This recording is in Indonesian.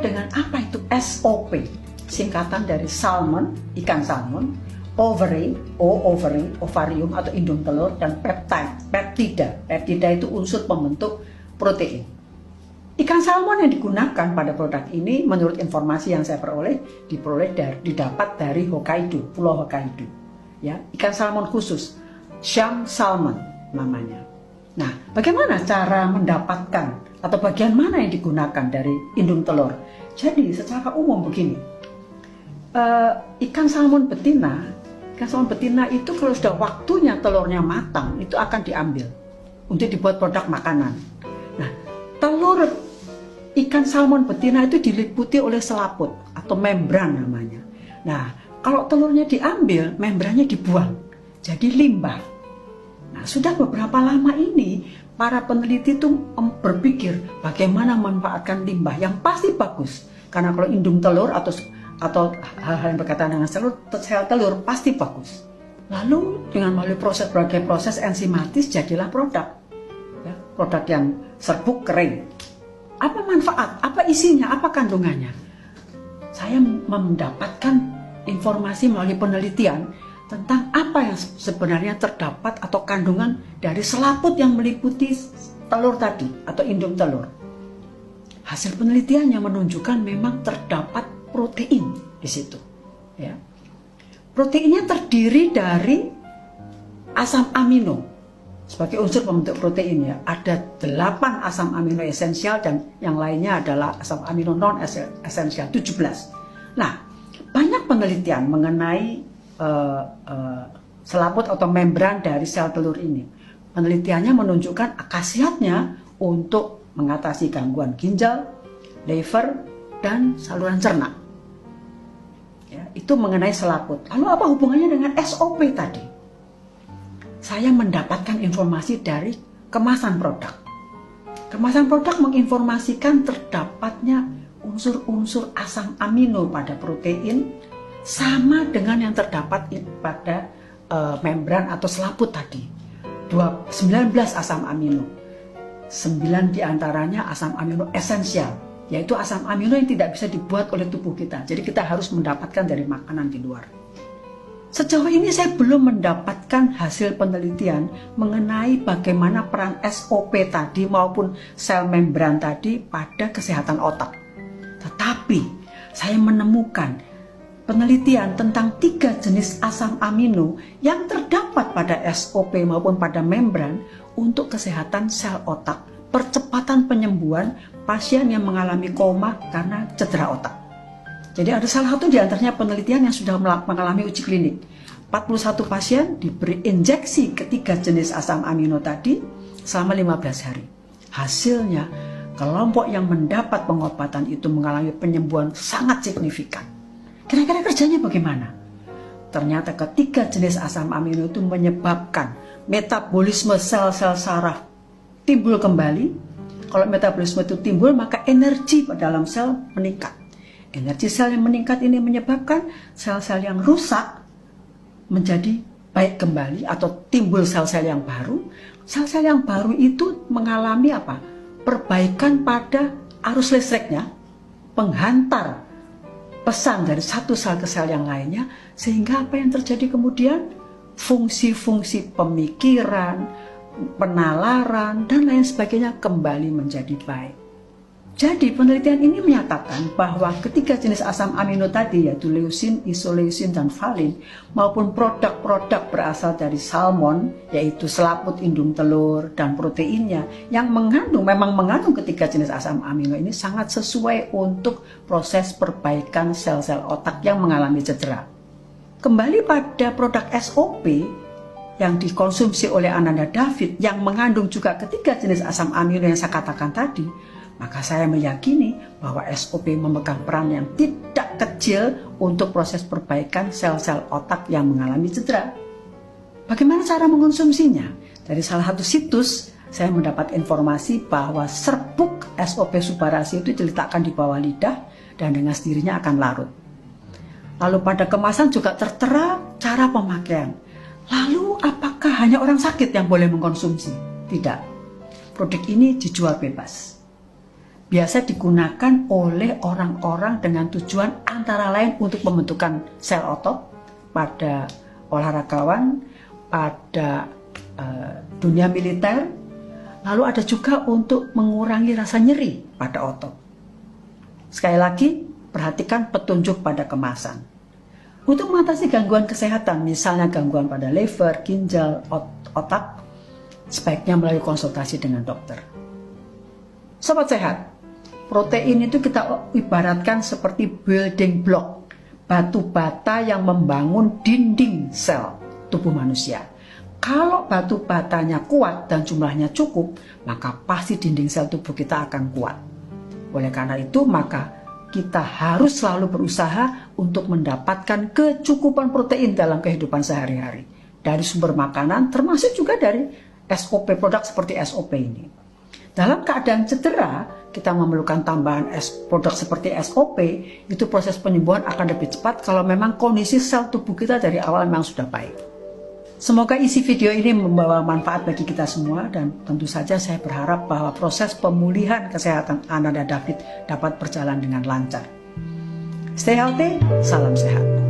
dengan apa itu SOP, singkatan dari salmon, ikan salmon, ovary, ovarium atau indung telur, dan peptida. Peptida itu unsur pembentuk protein. Ikan salmon yang digunakan pada produk ini, menurut informasi yang saya didapat dari Hokkaido, Pulau Hokkaido. Ya, ikan salmon khusus, Sham salmon namanya. Nah, bagaimana cara mendapatkan atau bagian mana yang digunakan dari indung telur? Jadi, secara umum begini, ikan salmon betina itu kalau sudah waktunya telurnya matang, itu akan diambil untuk dibuat produk makanan. Nah, telur ikan salmon betina itu diliputi oleh selaput atau membran namanya. Nah, kalau telurnya diambil, membrannya dibuang, jadi limbah. Nah, sudah beberapa lama ini para peneliti itu berpikir bagaimana memanfaatkan limbah yang pasti bagus. Karena kalau indung telur atau hal-hal yang berkaitan dengan sel telur pasti bagus. Lalu dengan melalui berbagai proses enzimatis jadilah produk. Ya, produk yang serbuk kering. Apa manfaat? Apa isinya? Apa kandungannya? Saya mendapatkan informasi melalui penelitian tentang apa yang sebenarnya terdapat atau kandungan dari selaput yang meliputi telur tadi atau indung telur. Hasil penelitiannya menunjukkan memang terdapat protein di situ. Ya. Proteinnya terdiri dari asam amino sebagai unsur pembentuk protein ya. Ada 8 asam amino esensial dan yang lainnya adalah asam amino non esensial 17. Nah, banyak penelitian mengenai selaput atau membran dari sel telur ini. Penelitiannya menunjukkan khasiatnya untuk mengatasi gangguan ginjal, liver, dan saluran cerna. Ya, itu mengenai selaput. Lalu apa hubungannya dengan SOP tadi? Saya mendapatkan informasi dari kemasan produk. Kemasan produk menginformasikan terdapatnya unsur-unsur asam amino pada protein sama dengan yang terdapat pada membran atau selaput tadi. 19 asam amino. 9 diantaranya asam amino esensial, yaitu asam amino yang tidak bisa dibuat oleh tubuh kita. Jadi kita harus mendapatkan dari makanan di luar. Sejauh ini saya belum mendapatkan hasil penelitian mengenai bagaimana peran SOP tadi maupun sel membran tadi pada kesehatan otak. Tetapi saya menemukan penelitian tentang 3 jenis asam amino yang terdapat pada SOP maupun pada membran untuk kesehatan sel otak, percepatan penyembuhan pasien yang mengalami koma karena cedera otak. Jadi ada salah satu di antaranya penelitian yang sudah mengalami uji klinik. 41 pasien diberi injeksi ketiga jenis asam amino tadi selama 15 hari. Hasilnya, kelompok yang mendapat pengobatan itu mengalami penyembuhan sangat signifikan. Kira-kira kerjanya bagaimana? Ternyata ketiga jenis asam amino itu menyebabkan metabolisme sel-sel saraf timbul kembali. Kalau metabolisme itu timbul, maka energi pada dalam sel meningkat. Energi sel yang meningkat ini menyebabkan sel-sel yang rusak menjadi baik kembali atau timbul sel-sel yang baru. Sel-sel yang baru itu mengalami apa? Perbaikan pada arus listriknya, penghantar pesan dari satu sel ke sel yang lainnya, sehingga apa yang terjadi kemudian? Fungsi-fungsi pemikiran, penalaran, dan lain sebagainya kembali menjadi baik. Jadi penelitian ini menyatakan bahwa ketiga jenis asam amino tadi, yaitu leusin, isoleusin, dan valin, maupun produk-produk berasal dari salmon, yaitu selaput indung telur dan proteinnya, yang memang mengandung ketiga jenis asam amino ini sangat sesuai untuk proses perbaikan sel-sel otak yang mengalami cedera. Kembali pada produk SOP yang dikonsumsi oleh Ananda David yang mengandung juga ketiga jenis asam amino yang saya katakan tadi, maka saya meyakini bahwa SOP memegang peran yang tidak kecil untuk proses perbaikan sel-sel otak yang mengalami cedera. Bagaimana cara mengkonsumsinya? Dari salah satu situs, saya mendapat informasi bahwa serbuk SOP Subarasi itu diletakkan di bawah lidah dan dengan sendirinya akan larut. Lalu pada kemasan juga tertera cara pemakaian. Lalu apakah hanya orang sakit yang boleh mengkonsumsi? Tidak. Produk ini dijual bebas. biasa digunakan oleh orang-orang dengan tujuan antara lain untuk pembentukan sel otot pada olahragawan, pada dunia militer, lalu ada juga untuk mengurangi rasa nyeri pada otot. Sekali lagi, perhatikan petunjuk pada kemasan. Untuk mengatasi gangguan kesehatan, misalnya gangguan pada liver, ginjal, otak, sebaiknya melalui konsultasi dengan dokter. Sobat sehat, protein itu kita ibaratkan seperti building block, batu bata yang membangun dinding sel tubuh manusia. Kalau batu batanya kuat dan jumlahnya cukup, maka pasti dinding sel tubuh kita akan kuat. Oleh karena itu, maka kita harus selalu berusaha untuk mendapatkan kecukupan protein dalam kehidupan sehari-hari. Dari sumber makanan, termasuk juga dari SOP, produk seperti SOP ini. Dalam keadaan cedera, kita memerlukan tambahan produk seperti SOP, itu proses penyembuhan akan lebih cepat kalau memang kondisi sel tubuh kita dari awal memang sudah baik. Semoga isi video ini membawa manfaat bagi kita semua, dan tentu saja saya berharap bahwa proses pemulihan kesehatan Ana dan David dapat berjalan dengan lancar. Stay healthy, salam sehat.